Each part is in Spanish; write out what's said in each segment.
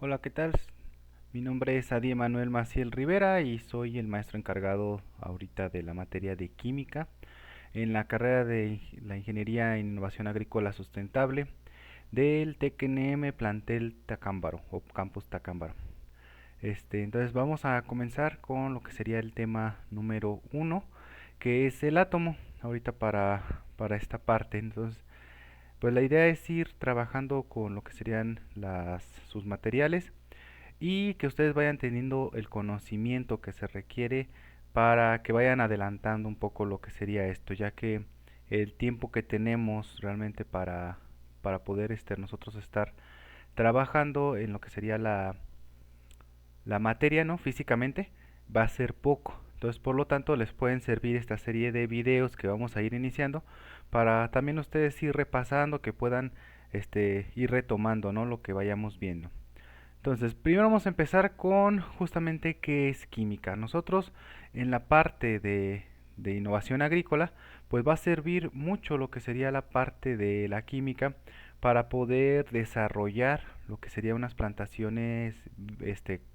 Hola, ¿qué tal? Mi nombre es Adi Manuel Maciel Rivera y soy el maestro encargado ahorita de la materia de química en la carrera de la Ingeniería en Innovación Agrícola Sustentable del TECNM Plantel Tacámbaro o Campus Tacámbaro. Entonces vamos a comenzar con lo que sería el tema número uno, que es el átomo, ahorita para esta parte. Entonces, pues la idea es ir trabajando con lo que serían sus materiales y que ustedes vayan teniendo el conocimiento que se requiere para que vayan adelantando un poco lo que sería esto, ya que el tiempo que tenemos realmente para poder nosotros estar trabajando en lo que sería la materia, ¿no? Físicamente, va a ser poco. Entonces, por lo tanto, les pueden servir esta serie de videos que vamos a ir iniciando para también ustedes ir repasando, que puedan ir retomando, ¿no? Lo que vayamos viendo. Entonces, primero vamos a empezar con justamente qué es química. Nosotros en la parte de innovación agrícola, pues va a servir mucho lo que sería la parte de la química para poder desarrollar lo que serían unas plantaciones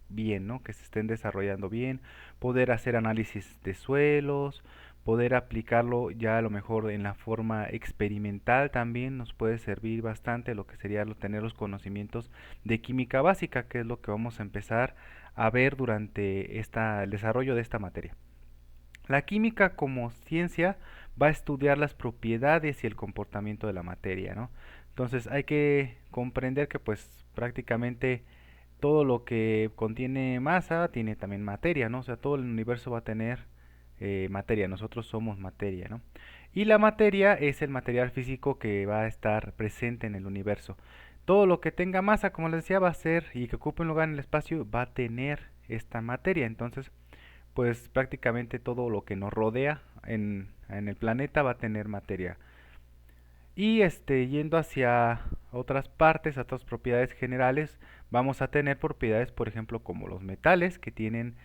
bien, ¿no? Que se estén desarrollando bien, poder hacer análisis de suelos, poder aplicarlo ya a lo mejor en la forma experimental también nos puede servir bastante lo que sería tener los conocimientos de química básica, que es lo que vamos a empezar a ver durante el desarrollo de esta materia. La química como ciencia va a estudiar las propiedades y el comportamiento de la materia, ¿no? Entonces hay que comprender que pues prácticamente todo lo que contiene masa tiene también materia, ¿no? O sea, todo el universo va a tener materia, nosotros somos materia, ¿no? Y la materia es el material físico que va a estar presente en el universo. Todo lo que tenga masa, como les decía, va a ser y que ocupe un lugar en el espacio va a tener esta materia. Entonces, pues prácticamente todo lo que nos rodea en el planeta va a tener materia. Y yendo hacia otras partes, a otras propiedades generales, vamos a tener propiedades, por ejemplo, como los metales que tienen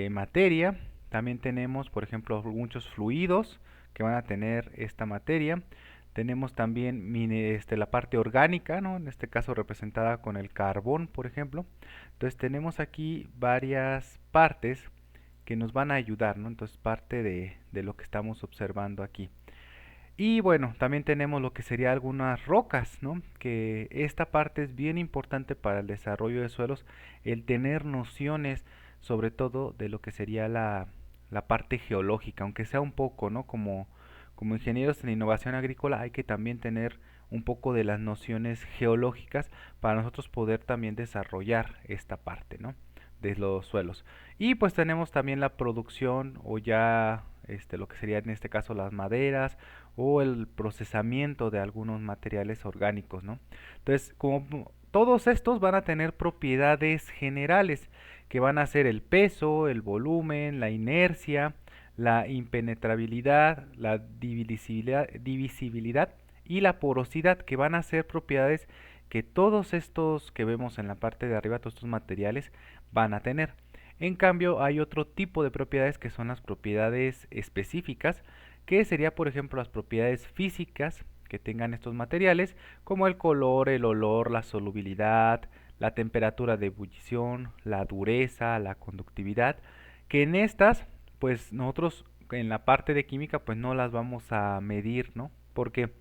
materia. También tenemos, por ejemplo, muchos fluidos que van a tener esta materia. Tenemos también la parte orgánica, ¿no? En este caso representada con el carbón, por ejemplo. Entonces tenemos aquí varias partes que nos van a ayudar, ¿no? Entonces parte de lo que estamos observando aquí. Y bueno, también tenemos lo que sería algunas rocas, ¿no? Que esta parte es bien importante para el desarrollo de suelos, el tener nociones sobre todo de lo que sería la parte geológica, aunque sea un poco, ¿no? Como ingenieros en innovación agrícola hay que también tener un poco de las nociones geológicas para nosotros poder también desarrollar esta parte, ¿no? De los suelos. Y pues tenemos también la producción o ya lo que sería en este caso las maderas o el procesamiento de algunos materiales orgánicos, ¿no? Entonces, como todos estos van a tener propiedades generales que van a ser el peso, el volumen, la inercia, la impenetrabilidad, la divisibilidad y la porosidad, que van a ser propiedades que todos estos que vemos en la parte de arriba, todos estos materiales, van a tener. En cambio, hay otro tipo de propiedades que son las propiedades específicas, que sería por ejemplo las propiedades físicas que tengan estos materiales, como el color, el olor, la solubilidad, la temperatura de ebullición, la dureza, la conductividad, que en estas, pues nosotros en la parte de química, pues no las vamos a medir, ¿no? Porque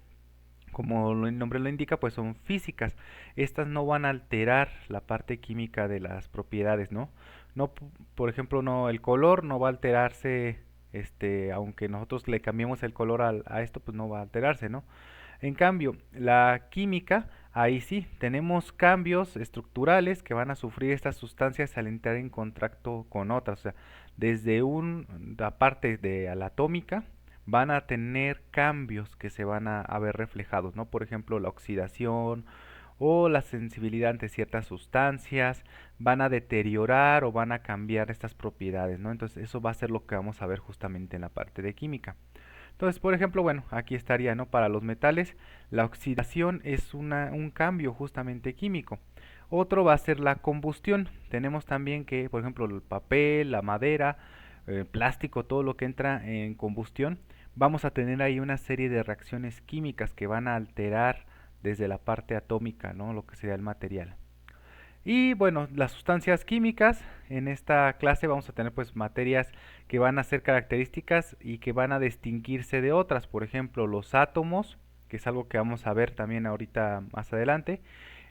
como el nombre lo indica, pues son físicas. Estas no van a alterar la parte química de las propiedades, ¿no? No, por ejemplo, no, el color no va a alterarse, aunque nosotros le cambiemos el color a esto, pues no va a alterarse, ¿no? En cambio, la química, ahí sí, tenemos cambios estructurales que van a sufrir estas sustancias al entrar en contacto con otras. O sea, desde la parte de la atómica, van a tener cambios que se van a ver reflejados, ¿no? Por ejemplo, la oxidación o la sensibilidad ante ciertas sustancias, van a deteriorar o van a cambiar estas propiedades, ¿no? Entonces eso va a ser lo que vamos a ver justamente en la parte de química. Entonces, por ejemplo, bueno, aquí estaría, ¿no? Para los metales, la oxidación es un cambio justamente químico. Otro va a ser la combustión. Tenemos también que, por ejemplo, el papel, la madera, el plástico, todo lo que entra en combustión, vamos a tener ahí una serie de reacciones químicas que van a alterar desde la parte atómica, ¿no? Lo que sería el material. Y bueno, las sustancias químicas, en esta clase vamos a tener pues materias que van a ser características y que van a distinguirse de otras. Por ejemplo, los átomos, que es algo que vamos a ver también ahorita más adelante,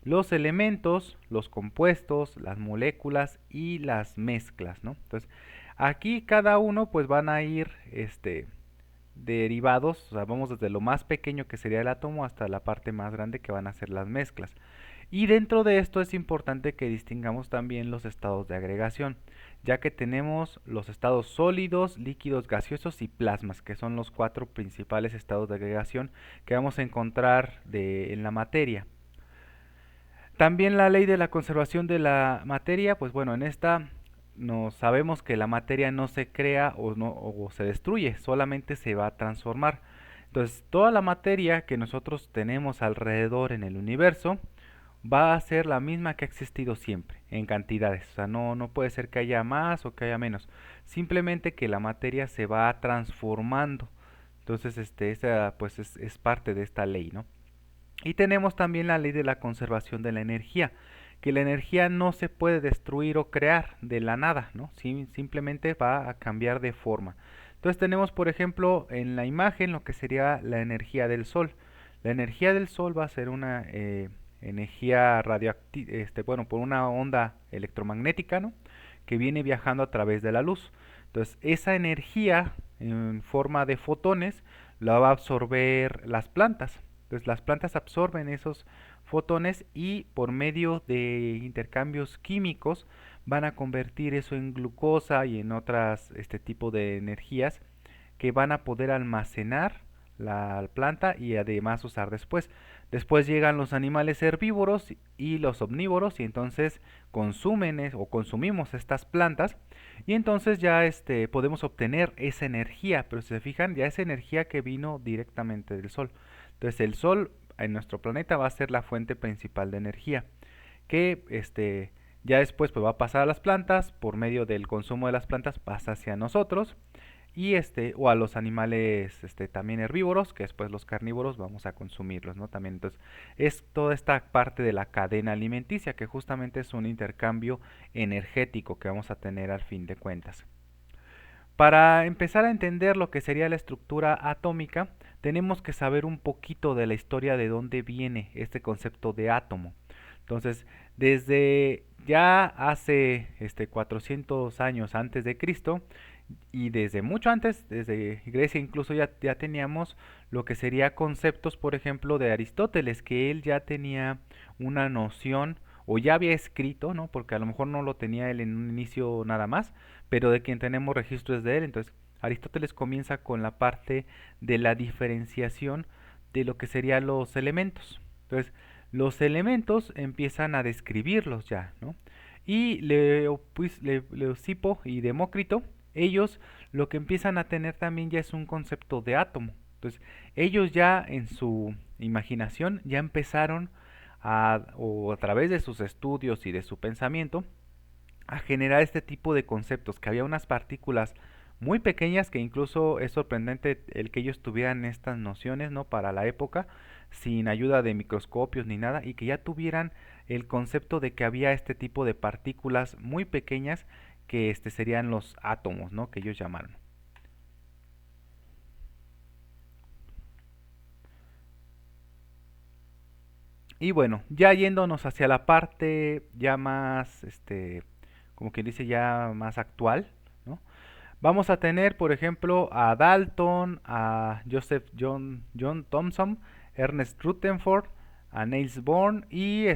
los elementos, los compuestos, las moléculas y las mezclas, ¿no? Entonces, aquí cada uno pues van a ir derivados, o sea, vamos desde lo más pequeño que sería el átomo hasta la parte más grande que van a ser las mezclas. Y dentro de esto es importante que distingamos también los estados de agregación, ya que tenemos los estados sólidos, líquidos, gaseosos y plasmas, que son los cuatro principales estados de agregación que vamos a encontrar en la materia. También la ley de la conservación de la materia, pues bueno, en esta no sabemos que la materia no se crea o, no, o se destruye, solamente se va a transformar. Entonces, toda la materia que nosotros tenemos alrededor en el universo va a ser la misma que ha existido siempre, en cantidades. O sea, no puede ser que haya más o que haya menos. Simplemente que la materia se va transformando. Entonces, esa pues es parte de esta ley, ¿no? Y tenemos también la ley de la conservación de la energía, que la energía no se puede destruir o crear de la nada, ¿no? Simplemente va a cambiar de forma. Entonces tenemos, por ejemplo, en la imagen lo que sería la energía del sol. La energía del sol va a ser una energía radioactiva, bueno, por una onda electromagnética, ¿no? Que viene viajando a través de la luz. Entonces esa energía en forma de fotones la va a absorber las plantas. Entonces las plantas absorben esos fotones y por medio de intercambios químicos van a convertir eso en glucosa y en otras tipo de energías que van a poder almacenar la planta y además usar después. Después llegan los animales herbívoros y los omnívoros y entonces consumen o consumimos estas plantas y entonces ya podemos obtener esa energía, pero si se fijan ya es energía que vino directamente del sol. Entonces el sol en nuestro planeta va a ser la fuente principal de energía que ya después pues va a pasar a las plantas, por medio del consumo de las plantas pasa hacia nosotros y o a los animales también herbívoros, que después los carnívoros vamos a consumirlos, ¿no? También entonces es toda esta parte de la cadena alimenticia que justamente es un intercambio energético que vamos a tener al fin de cuentas. Para empezar a entender lo que sería la estructura atómica, tenemos que saber un poquito de la historia de dónde viene este concepto de átomo. Entonces, desde ya hace 400 años antes de Cristo y desde mucho antes, desde Grecia incluso ya teníamos lo que sería conceptos, por ejemplo, de Aristóteles, que él ya tenía una noción o ya había escrito, ¿no? Porque a lo mejor no lo tenía él en un inicio nada más, pero de quien tenemos registros de él. Entonces, Aristóteles comienza con la parte de la diferenciación de lo que serían los elementos. Entonces, los elementos empiezan a describirlos ya, ¿no? Y Leucipo y Demócrito, ellos lo que empiezan a tener también ya es un concepto de átomo. Entonces, ellos ya en su imaginación ya empezaron o a través de sus estudios y de su pensamiento, a generar este tipo de conceptos, que había unas partículas muy pequeñas que incluso es sorprendente el que ellos tuvieran estas nociones, ¿no? Para la época, sin ayuda de microscopios ni nada, y que ya tuvieran el concepto de que había este tipo de partículas muy pequeñas que serían los átomos, ¿no? Que ellos llamaron. Y bueno, ya yéndonos hacia la parte ya más, como quien dice, ya más actual, ¿no? Vamos a tener, por ejemplo, a Dalton, a John Thomson, Ernest Rutherford, a Niels Bohr y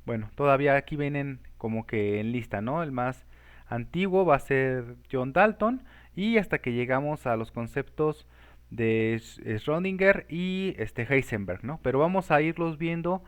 bueno, todavía aquí vienen como que en lista, ¿no? El más antiguo va a ser John Dalton y hasta que llegamos a los conceptos de Schrödinger y Heisenberg, ¿no? Pero vamos a irlos viendo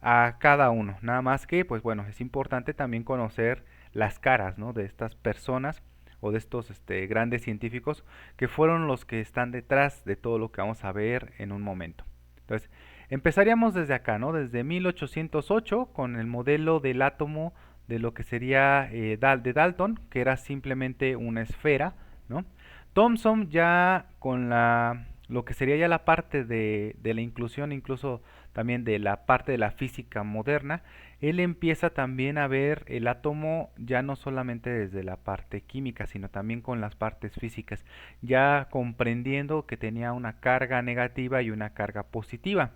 a cada uno, nada más que, pues bueno, es importante también conocer las caras, ¿no? De estas personas o de estos grandes científicos que fueron los que están detrás de todo lo que vamos a ver en un momento. Entonces, empezaríamos desde acá, ¿no? Desde 1808 con el modelo del átomo de lo que sería de Dalton, que era simplemente una esfera, ¿no? Thomson ya con lo que sería ya la parte de la inclusión incluso también de la parte de la física moderna, él empieza también a ver el átomo ya no solamente desde la parte química, sino también con las partes físicas, ya comprendiendo que tenía una carga negativa y una carga positiva.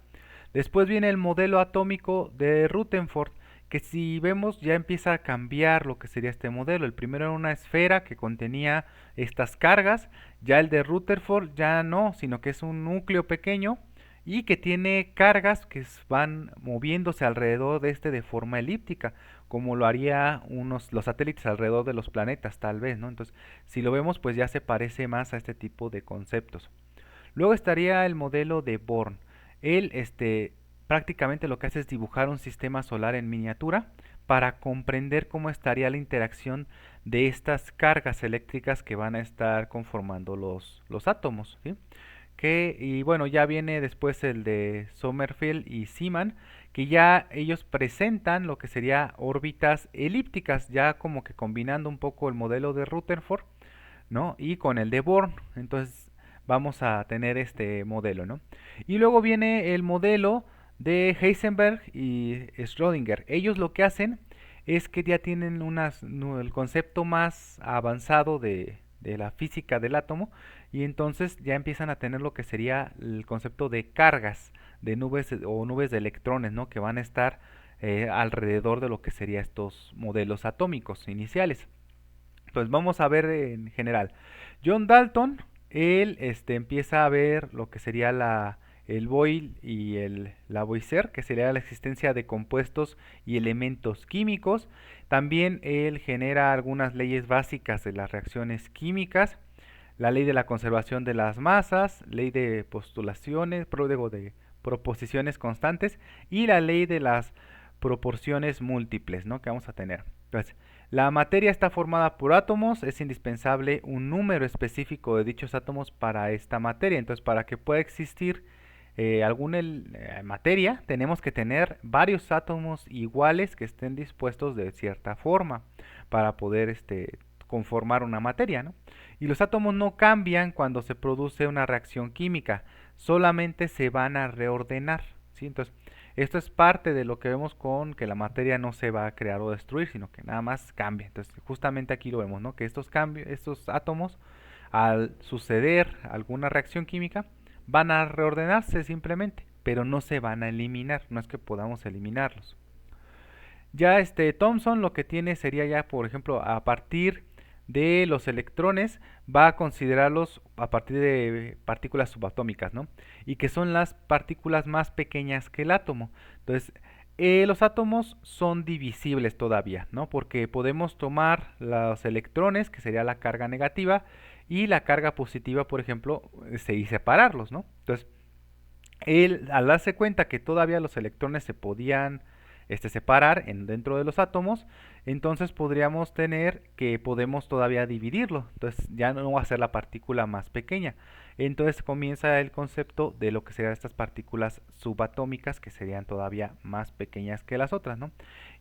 Después viene el modelo atómico de Rutherford, que si vemos ya empieza a cambiar lo que sería este modelo. El primero era una esfera que contenía estas cargas, ya el de Rutherford ya no, sino que es un núcleo pequeño y que tiene cargas que van moviéndose alrededor de este de forma elíptica, como lo haría los satélites alrededor de los planetas tal vez, ¿no? Entonces, si lo vemos, pues ya se parece más a este tipo de conceptos. Luego estaría el modelo de Born. Él, prácticamente lo que hace es dibujar un sistema solar en miniatura para comprender cómo estaría la interacción de estas cargas eléctricas que van a estar conformando los átomos, ¿sí? Y bueno, ya viene después el de Sommerfeld y Zeeman, que ya ellos presentan lo que sería órbitas elípticas, ya como que combinando un poco el modelo de Rutherford, ¿no? Y con el de Born. Entonces vamos a tener este modelo, ¿no? Y luego viene el modelo de Heisenberg y Schrödinger. Ellos lo que hacen es que ya tienen el concepto más avanzado de la física del átomo y entonces ya empiezan a tener lo que sería el concepto de cargas de nubes o nubes de electrones, ¿no? Que van a estar alrededor de lo que serían estos modelos atómicos iniciales. Entonces vamos a ver en general. John Dalton, él empieza a ver lo que sería el Boyle y el Lavoisier, que sería la existencia de compuestos y elementos químicos. También él genera algunas leyes básicas de las reacciones químicas, la ley de la conservación de las masas, ley de postulaciones, de proposiciones constantes y la ley de las proporciones múltiples, ¿no? Que vamos a tener. Entonces, la materia está formada por átomos, es indispensable un número específico de dichos átomos para esta materia. Entonces, para que pueda existir alguna materia, tenemos que tener varios átomos iguales que estén dispuestos de cierta forma para poder conformar una materia, ¿no? Y los átomos no cambian cuando se produce una reacción química, solamente se van a reordenar, ¿sí? Entonces, esto es parte de lo que vemos con que la materia no se va a crear o destruir, sino que nada más cambia. Entonces, justamente aquí lo vemos, ¿no? Que estos cambios, estos átomos, al suceder alguna reacción química, van a reordenarse simplemente, pero no se van a eliminar, no es que podamos eliminarlos. Ya Thomson lo que tiene sería ya, por ejemplo, a partir de los electrones, va a considerarlos a partir de partículas subatómicas, ¿no? Y que son las partículas más pequeñas que el átomo. Entonces, los átomos son divisibles todavía, ¿no? Porque podemos tomar los electrones, que sería la carga negativa, y la carga positiva, por ejemplo, y separarlos, ¿no? Entonces, él, al darse cuenta que todavía los electrones se podían separar dentro de los átomos, entonces podríamos tener que podemos todavía dividirlo. Entonces ya no va a ser la partícula más pequeña. Entonces comienza el concepto de lo que serían estas partículas subatómicas que serían todavía más pequeñas que las otras, ¿no?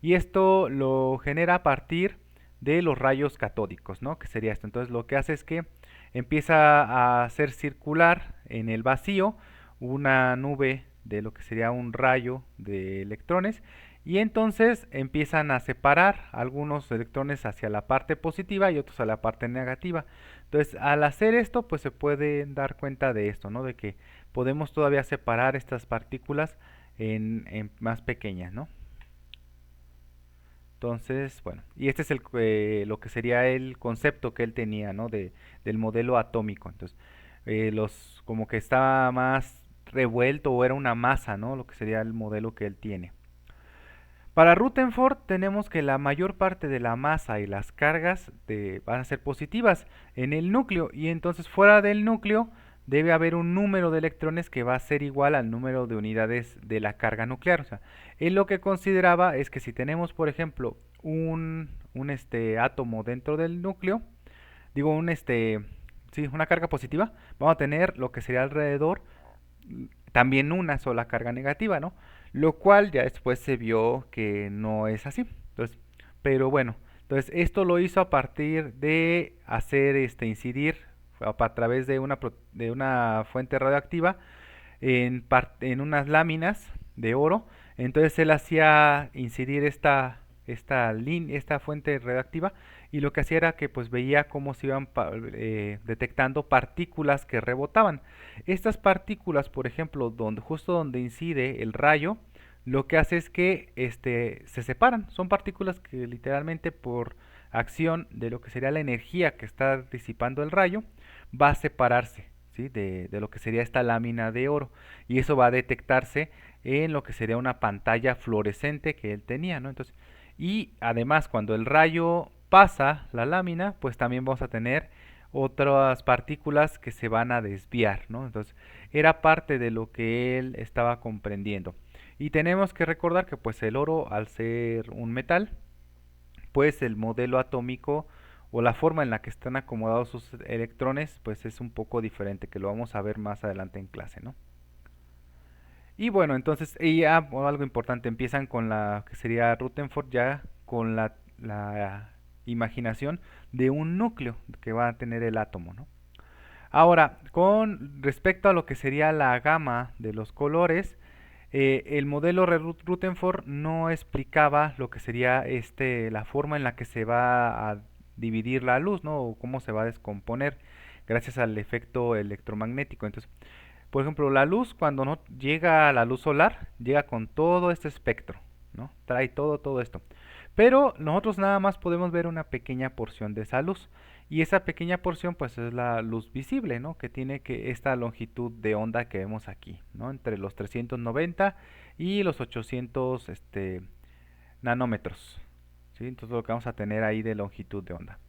Y esto lo genera a partir de los rayos catódicos, ¿no? Que sería esto. Entonces lo que hace es que empieza a hacer circular en el vacío una nube de lo que sería un rayo de electrones y entonces empiezan a separar algunos electrones hacia la parte positiva y otros a la parte negativa. Entonces, al hacer esto, pues se puede dar cuenta de esto, ¿no? De que podemos todavía separar estas partículas en más pequeñas, ¿no? Entonces, bueno, y este es lo que sería el concepto que él tenía, ¿no? Del modelo atómico. Entonces, como que estaba más revuelto o era una masa, ¿no? Lo que sería el modelo que él tiene. Para Rutherford tenemos que la mayor parte de la masa y las cargas van a ser positivas en el núcleo y entonces fuera del núcleo debe haber un número de electrones que va a ser igual al número de unidades de la carga nuclear. O sea, él lo que consideraba es que si tenemos, por ejemplo, un átomo dentro del núcleo, digo sí, una carga positiva, vamos a tener lo que sería alrededor también una sola carga negativa, ¿no? Lo cual ya después se vio que no es así. Entonces, pero bueno, entonces esto lo hizo a partir de hacer incidir a través de una fuente radioactiva en unas láminas de oro. Entonces él hacía incidir esta fuente radiactiva, y lo que hacía era que pues veía cómo se iban detectando partículas que rebotaban. Estas partículas, por ejemplo, justo donde incide el rayo, lo que hace es que se separan. Son partículas que literalmente por acción de lo que sería la energía que está disipando el rayo, va a separarse, ¿sí? de lo que sería esta lámina de oro. Y eso va a detectarse en lo que sería una pantalla fluorescente que él tenía, ¿no? Entonces, y además cuando el rayo pasa la lámina, pues también vamos a tener otras partículas que se van a desviar, ¿no? Entonces, era parte de lo que él estaba comprendiendo. Y tenemos que recordar que pues el oro, al ser un metal, pues el modelo atómico o la forma en la que están acomodados sus electrones pues es un poco diferente, que lo vamos a ver más adelante en clase, ¿no? Y bueno, entonces algo importante, empiezan con la que sería Rutherford ya con la imaginación de un núcleo que va a tener el átomo, ¿no? Ahora, con respecto a lo que sería la gama de los colores, el modelo Rutherford no explicaba lo que sería la forma en la que se va a dividir la luz, ¿no? O cómo se va a descomponer gracias al efecto electromagnético. Entonces, por ejemplo, la luz cuando no llega a la luz solar, llega con todo este espectro, ¿no? Trae todo esto. Pero nosotros nada más podemos ver una pequeña porción de esa luz. Y esa pequeña porción pues es la luz visible, ¿no? Que tiene esta longitud de onda que vemos aquí, ¿no? Entre los 390 y los 800 nanómetros, ¿sí? Entonces lo que vamos a tener ahí de longitud de onda.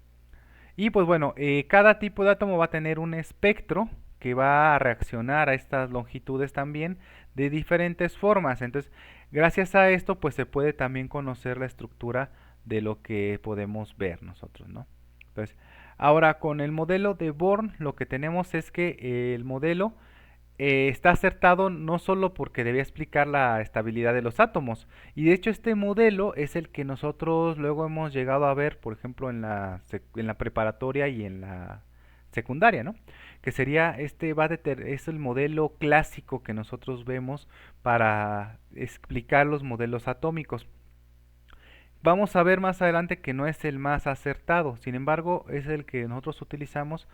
Y pues bueno, cada tipo de átomo va a tener un espectro que va a reaccionar a estas longitudes también de diferentes formas. Entonces, gracias a esto, pues se puede también conocer la estructura de lo que podemos ver nosotros, ¿no? Entonces, ahora con el modelo de Born, lo que tenemos es que el modelo está acertado no solo porque debía explicar la estabilidad de los átomos, y de hecho este modelo es el que nosotros luego hemos llegado a ver, por ejemplo, en la preparatoria y en la secundaria, ¿no? Que sería es el modelo clásico que nosotros vemos para explicar los modelos atómicos. Vamos a ver más adelante que no es el más acertado, sin embargo es el que nosotros utilizamos.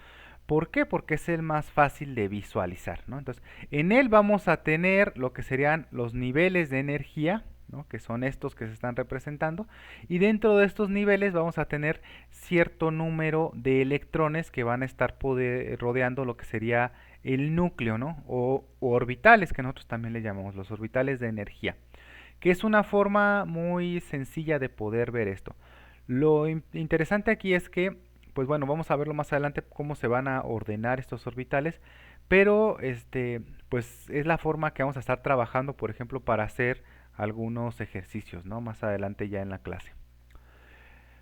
¿Por qué? Porque es el más fácil de visualizar, ¿no? Entonces, en él vamos a tener lo que serían los niveles de energía, ¿no? Que son estos que se están representando, y dentro de estos niveles vamos a tener cierto número de electrones que van a estar rodeando lo que sería el núcleo, ¿no? O orbitales, que nosotros también le llamamos los orbitales de energía, que es una forma muy sencilla de poder ver esto. Lo interesante aquí es que, pues bueno, vamos a verlo más adelante cómo se van a ordenar estos orbitales, pero pues es la forma que vamos a estar trabajando, por ejemplo, para hacer algunos ejercicios, ¿no? Más adelante ya en la clase.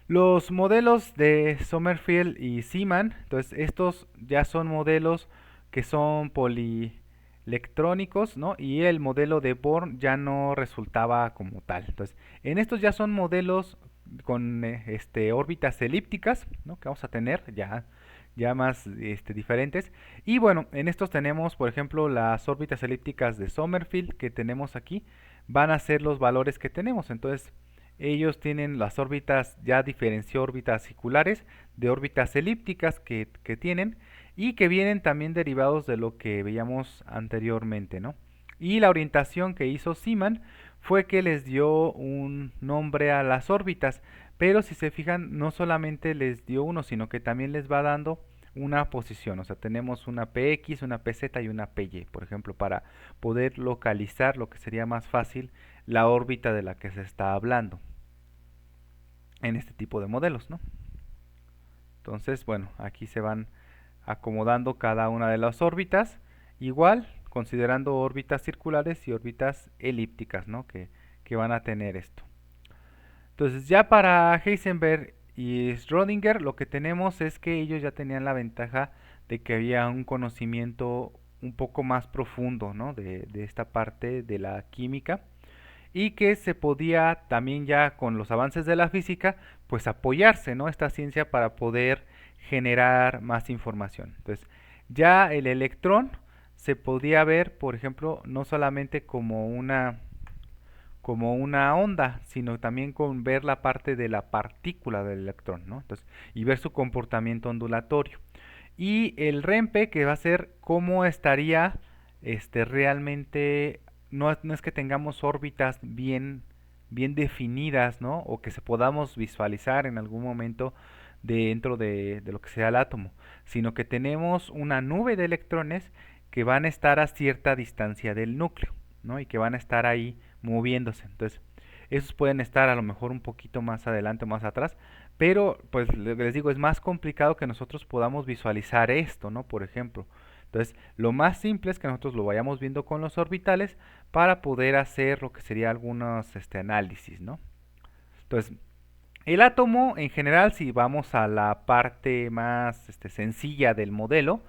Los modelos de Sommerfeld y Zeeman, entonces estos ya son modelos que son polielectrónicos, ¿no? Y el modelo de Born ya no resultaba como tal. Entonces, en estos ya son modelos con órbitas elípticas, ¿no? Que vamos a tener ya más diferentes. Y bueno, en estos tenemos, por ejemplo, las órbitas elípticas de Sommerfeld que tenemos aquí, van a ser los valores que tenemos. Entonces, ellos tienen las órbitas, ya diferenció órbitas circulares de órbitas elípticas que tienen, y que vienen también derivados de lo que veíamos anteriormente, ¿no? Y la orientación que hizo Zeeman fue que les dio un nombre a las órbitas, pero si se fijan no solamente les dio uno, sino que también les va dando una posición. O sea, tenemos una PX, una PZ y una PY, por ejemplo, para poder localizar lo que sería más fácil la órbita de la que se está hablando en este tipo de modelos, ¿no? Entonces, bueno, aquí se van acomodando cada una de las órbitas, igual considerando órbitas circulares y órbitas elípticas, ¿no? Que van a tener esto. Entonces, ya para Heisenberg y Schrödinger, lo que tenemos es que ellos ya tenían la ventaja de que había un conocimiento un poco más profundo, ¿no? De esta parte de la química, y que se podía también ya con los avances de la física pues apoyarse, ¿no? Esta ciencia para poder generar más información. Entonces ya el electrón se podía ver, por ejemplo, no solamente como una como una onda, sino también con ver la parte de la partícula del electrón, ¿no? Entonces, y ver su comportamiento ondulatorio. Y el REMPE, que va a ser cómo estaría realmente, no es que tengamos órbitas bien definidas, ¿no? O que se podamos visualizar en algún momento dentro de lo que sea el átomo, sino que tenemos una nube de electrones que van a estar a cierta distancia del núcleo, ¿no? Y que van a estar ahí moviéndose. Entonces, esos pueden estar a lo mejor un poquito más adelante o más atrás, pero pues les digo, es más complicado que nosotros podamos visualizar esto, ¿no? Por ejemplo. Entonces, lo más simple es que nosotros lo vayamos viendo con los orbitales para poder hacer lo que sería algunos análisis, ¿no? Entonces, el átomo en general, si vamos a la parte más sencilla del modelo,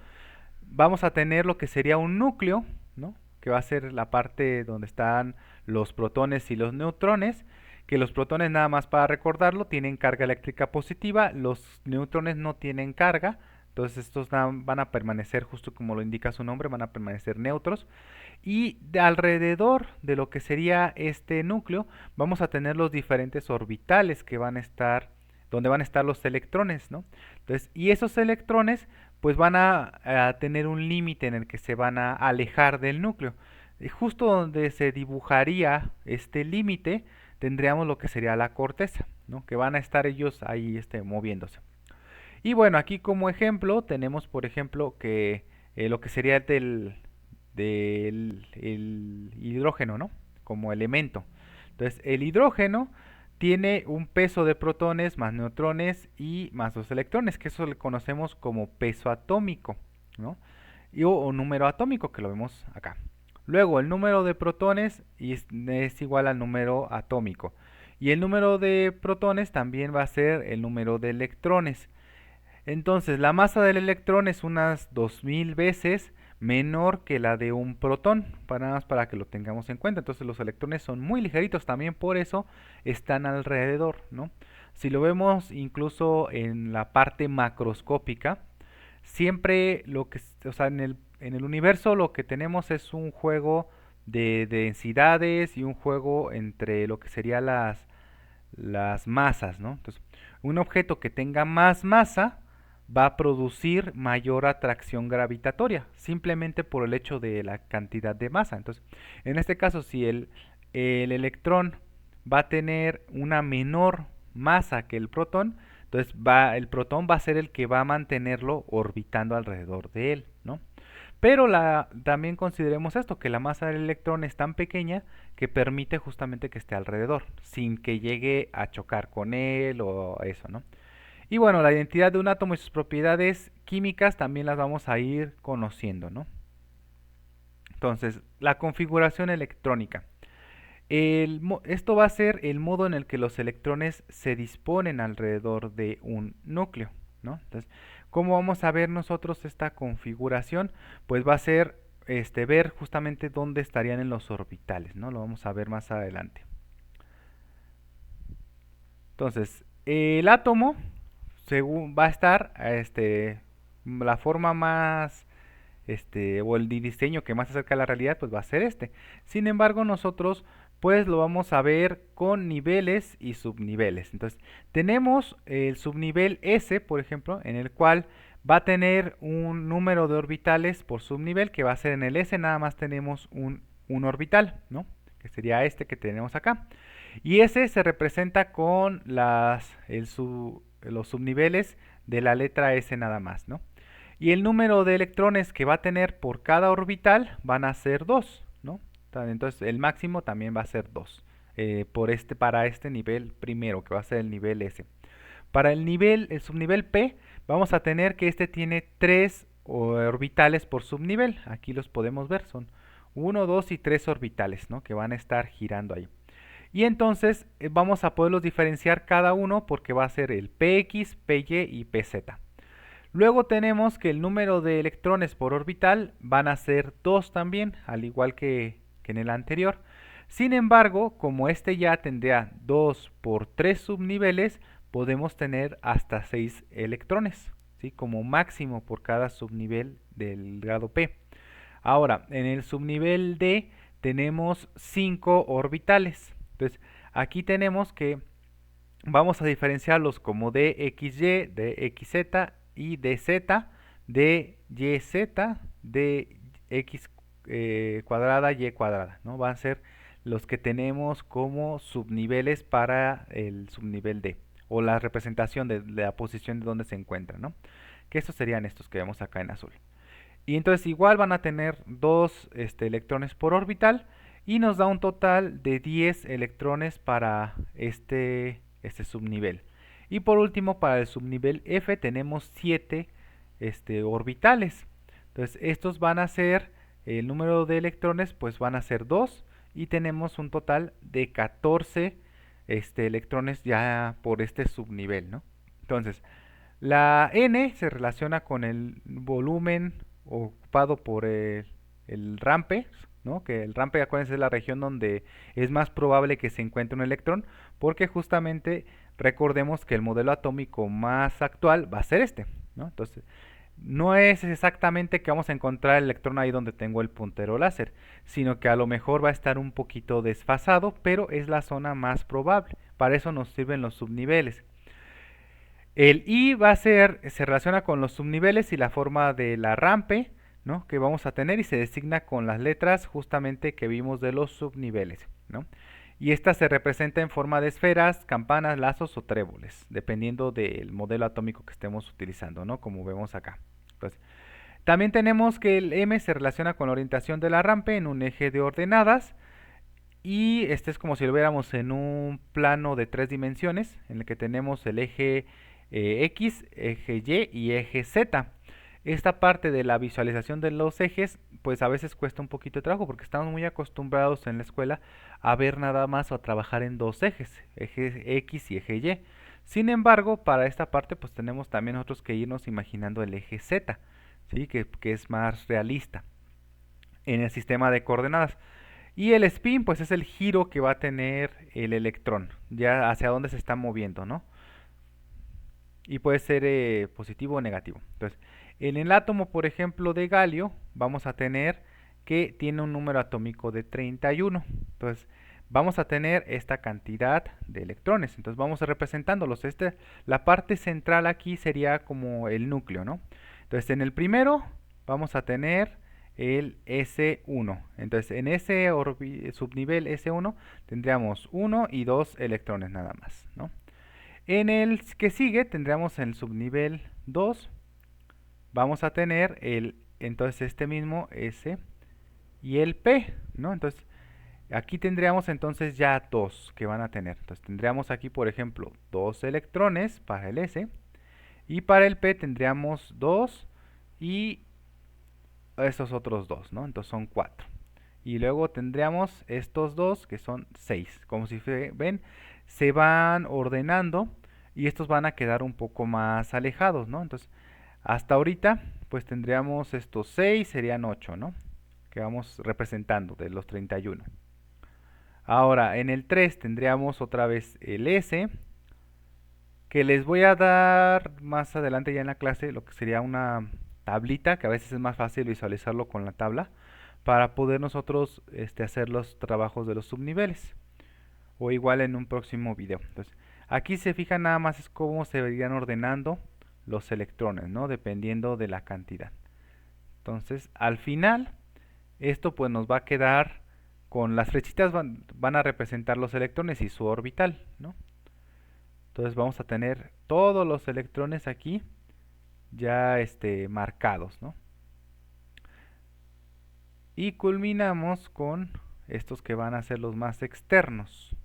vamos a tener lo que sería un núcleo, ¿no? Que va a ser la parte donde están los protones y los neutrones, que los protones, nada más para recordarlo, tienen carga eléctrica positiva, los neutrones no tienen carga, entonces estos van a permanecer justo como lo indica su nombre, van a permanecer neutros. Y de alrededor de lo que sería este núcleo vamos a tener los diferentes orbitales que van a estar, donde van a estar los electrones, ¿no? Entonces, y esos electrones pues van a tener un límite en el que se van a alejar del núcleo. Y justo donde se dibujaría este límite tendríamos lo que sería la corteza, ¿no? Que van a estar ellos ahí moviéndose. Y bueno, aquí como ejemplo tenemos por ejemplo que lo que sería del el hidrógeno, ¿no? Como elemento. Entonces, el hidrógeno tiene un peso de protones más neutrones y más los electrones, que eso le conocemos como peso atómico, ¿no? O número atómico, que lo vemos acá. Luego, el número de protones es igual al número atómico. Y el número de protones también va a ser el número de electrones. Entonces, la masa del electrón es unas 2000 veces menor que la de un protón, para más para que lo tengamos en cuenta. Entonces, los electrones son muy ligeritos, también por eso están alrededor, ¿no? Si lo vemos incluso en la parte macroscópica, siempre lo que, o sea, en el universo lo que tenemos es un juego de densidades y un juego entre lo que serían las masas, ¿no? Entonces, un objeto que tenga más masa va a producir mayor atracción gravitatoria, simplemente por el hecho de la cantidad de masa. Entonces, en este caso, si el electrón va a tener una menor masa que el protón, entonces el protón va a ser el que va a mantenerlo orbitando alrededor de él, ¿no? Pero también consideremos esto, que la masa del electrón es tan pequeña que permite justamente que esté alrededor, sin que llegue a chocar con él o eso, ¿no? Y bueno, la identidad de un átomo y sus propiedades químicas también las vamos a ir conociendo, ¿no? Entonces, la configuración electrónica. Esto va a ser el modo en el que los electrones se disponen alrededor de un núcleo, ¿no? Entonces, ¿cómo vamos a ver nosotros esta configuración? Pues va a ser ver justamente dónde estarían en los orbitales, ¿no? Lo vamos a ver más adelante. Entonces, el átomo según va a estar la forma más o el diseño que más se acerca a la realidad pues va a ser este. Sin embargo, nosotros pues lo vamos a ver con niveles y subniveles. Entonces, tenemos el subnivel S, por ejemplo, en el cual va a tener un número de orbitales por subnivel, que va a ser en el S nada más tenemos un orbital, ¿no? Que sería este que tenemos acá. Y ese se representa con los subniveles de la letra S nada más, ¿no? Y el número de electrones que va a tener por cada orbital van a ser 2, ¿no? Entonces el máximo también va a ser 2 para este nivel primero, que va a ser el nivel S. Para el subnivel P, vamos a tener que este tiene 3 orbitales por subnivel. Aquí los podemos ver, son 1, 2 y 3 orbitales, ¿no? Que van a estar girando ahí. Y entonces vamos a poderlos diferenciar cada uno porque va a ser el PX, PY y PZ. Luego tenemos que el número de electrones por orbital van a ser 2 también, al igual que en el anterior. Sin embargo, como este ya tendría 2 por 3 subniveles, podemos tener hasta 6 electrones, ¿sí? Como máximo por cada subnivel del grado P. Ahora, en el subnivel D tenemos 5 orbitales. Entonces, aquí tenemos que vamos a diferenciarlos como DXY, DXZ y DZ, DYZ, DX cuadrada, Y cuadrada, ¿no? Van a ser los que tenemos como subniveles para el subnivel D, o la representación de la posición de donde se encuentra, ¿no? Que estos serían estos que vemos acá en azul. Y entonces igual van a tener dos electrones por orbital y nos da un total de 10 electrones para este subnivel. Y por último, para el subnivel F tenemos 7 orbitales. Entonces estos van a ser, el número de electrones pues van a ser 2 y tenemos un total de 14 electrones ya por este subnivel, ¿no? Entonces, la N se relaciona con el volumen ocupado por el rampe, ¿no? Que el rampe, acuérdense, es la región donde es más probable que se encuentre un electrón, porque justamente recordemos que el modelo atómico más actual va a ser este, ¿no? Entonces, no es exactamente que vamos a encontrar el electrón ahí donde tengo el puntero láser, sino que a lo mejor va a estar un poquito desfasado, pero es la zona más probable. Para eso nos sirven los subniveles. El I va a ser, se relaciona con los subniveles y la forma de la rampe, ¿no? Que vamos a tener y se designa con las letras justamente que vimos de los subniveles, ¿no? Y esta se representa en forma de esferas, campanas, lazos o tréboles, dependiendo del modelo atómico que estemos utilizando, ¿no? Como vemos acá. Entonces, también tenemos que el M se relaciona con la orientación de la rampe en un eje de ordenadas. Y este es como si lo viéramos en un plano de 3 dimensiones, en el que tenemos el eje X, eje Y y eje Z. Esta parte de la visualización de los ejes, pues a veces cuesta un poquito de trabajo porque estamos muy acostumbrados en la escuela a ver nada más o a trabajar en dos ejes, eje X y eje Y. Sin embargo, para esta parte pues tenemos también nosotros que irnos imaginando el eje Z, ¿sí? que es más realista en el sistema de coordenadas. Y el spin, pues es el giro que va a tener el electrón, ya hacia dónde se está moviendo, ¿no? Y puede ser positivo o negativo. Entonces, en el átomo, por ejemplo, de galio, vamos a tener que tiene un número atómico de 31. Entonces, vamos a tener esta cantidad de electrones. Entonces, vamos a representándolos. La parte central aquí sería como el núcleo, ¿no? Entonces, en el primero vamos a tener el S1. Entonces, en ese subnivel S1 tendríamos 1 y 2 electrones nada más, ¿no? En el que sigue tendríamos el subnivel 2, vamos a tener entonces este mismo S y el P, ¿no? Entonces, aquí tendríamos entonces ya 2 que van a tener. Entonces, tendríamos aquí, por ejemplo, 2 electrones para el S y para el P tendríamos 2 y estos otros 2, ¿no? Entonces son 4. Y luego tendríamos estos dos que son 6. Como si ven, se van ordenando y estos van a quedar un poco más alejados, ¿no? Entonces, hasta ahorita, pues tendríamos estos 6, serían 8, ¿no? Que vamos representando de los 31. Ahora, en el 3 tendríamos otra vez el S, que les voy a dar más adelante ya en la clase lo que sería una tablita, que a veces es más fácil visualizarlo con la tabla, para poder nosotros hacer los trabajos de los subniveles, o igual en un próximo video. Entonces, aquí se fijan nada más es cómo se irían ordenando los electrones, ¿no? Dependiendo de la cantidad. Entonces, al final, esto pues nos va a quedar con las flechitas van a representar los electrones y su orbital, ¿no? Entonces vamos a tener todos los electrones aquí ya marcados, ¿no? Y culminamos con estos que van a ser los más externos.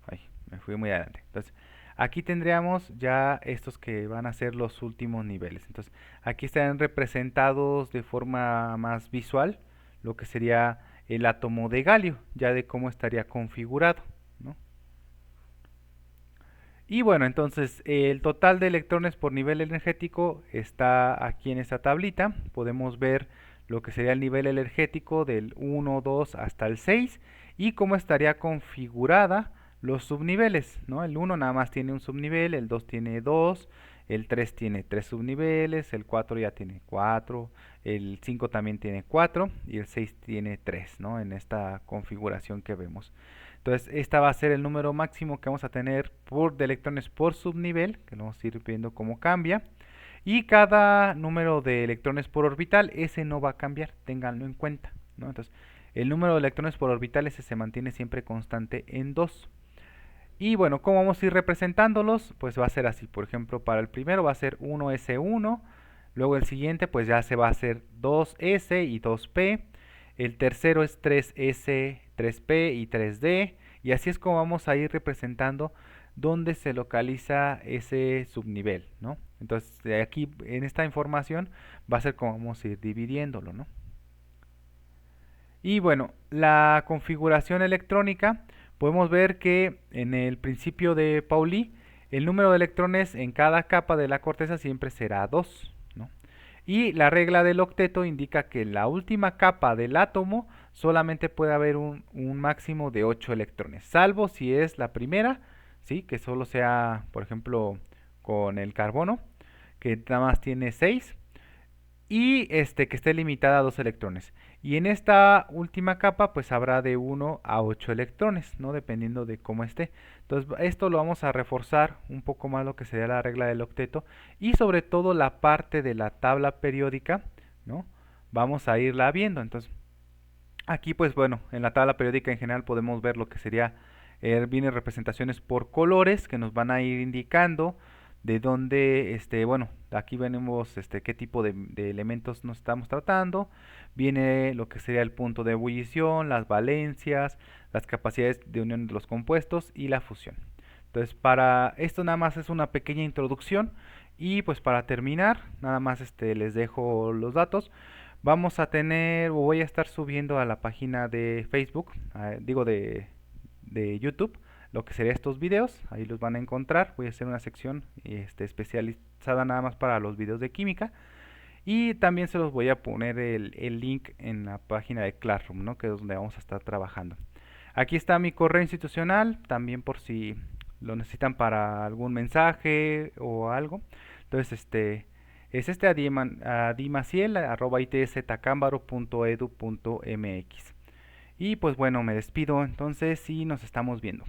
Ay, me fui muy adelante. Entonces, aquí tendríamos ya estos que van a ser los últimos niveles. Entonces, aquí están representados de forma más visual lo que sería el átomo de galio, ya de cómo estaría configurado, ¿no? Y bueno, entonces el total de electrones por nivel energético está aquí en esta tablita. Podemos ver lo que sería el nivel energético del 1, 2 hasta el 6 y cómo estaría configurada los subniveles, ¿no? El 1 nada más tiene un subnivel, el 2 tiene 2, el 3 tiene 3 subniveles, el 4 ya tiene 4, el 5 también tiene 4 y el 6 tiene 3, ¿no? En esta configuración que vemos. Entonces, esta va a ser el número máximo que vamos a tener de electrones por subnivel, que lo vamos a ir viendo cómo cambia. Y cada número de electrones por orbital, ese no va a cambiar, ténganlo en cuenta, ¿no? Entonces, el número de electrones por orbital ese se mantiene siempre constante en 2. Y bueno, ¿cómo vamos a ir representándolos? Pues va a ser así, por ejemplo, para el primero va a ser 1s1, luego el siguiente pues ya se va a hacer 2s y 2p, el tercero es 3s, 3p y 3d, y así es como vamos a ir representando dónde se localiza ese subnivel, ¿no? Entonces, de aquí en esta información va a ser como vamos a ir dividiéndolo, ¿no? Y bueno, la configuración electrónica, podemos ver que en el principio de Pauli, el número de electrones en cada capa de la corteza siempre será 2, ¿no? Y la regla del octeto indica que en la última capa del átomo solamente puede haber un máximo de 8 electrones, salvo si es la primera, ¿sí? Que solo sea, por ejemplo, con el carbono, que nada más tiene 6 y que esté limitada a 2 electrones. Y en esta última capa pues habrá de 1 a 8 electrones, ¿no? Dependiendo de cómo esté. Entonces esto lo vamos a reforzar un poco más lo que sería la regla del octeto y sobre todo la parte de la tabla periódica, ¿no? Vamos a irla viendo. Entonces aquí pues bueno, en la tabla periódica en general podemos ver lo que sería, vienen representaciones por colores que nos van a ir indicando de dónde, bueno, aquí venimos qué tipo de elementos nos estamos tratando, viene lo que sería el punto de ebullición, las valencias, las capacidades de unión de los compuestos y la fusión. Entonces para esto nada más es una pequeña introducción y pues para terminar nada más les dejo los datos. Vamos a tener, o voy a estar subiendo a la página de Facebook, digo de YouTube, lo que sería estos videos, ahí los van a encontrar. Voy a hacer una sección especializada nada más para los videos de química. Y también se los voy a poner el link en la página de Classroom, ¿no? Que es donde vamos a estar trabajando. Aquí está mi correo institucional, también por si lo necesitan para algún mensaje o algo. Entonces, es adimaciel@itstacambaro.edu.mx. Y pues bueno, me despido entonces y nos estamos viendo.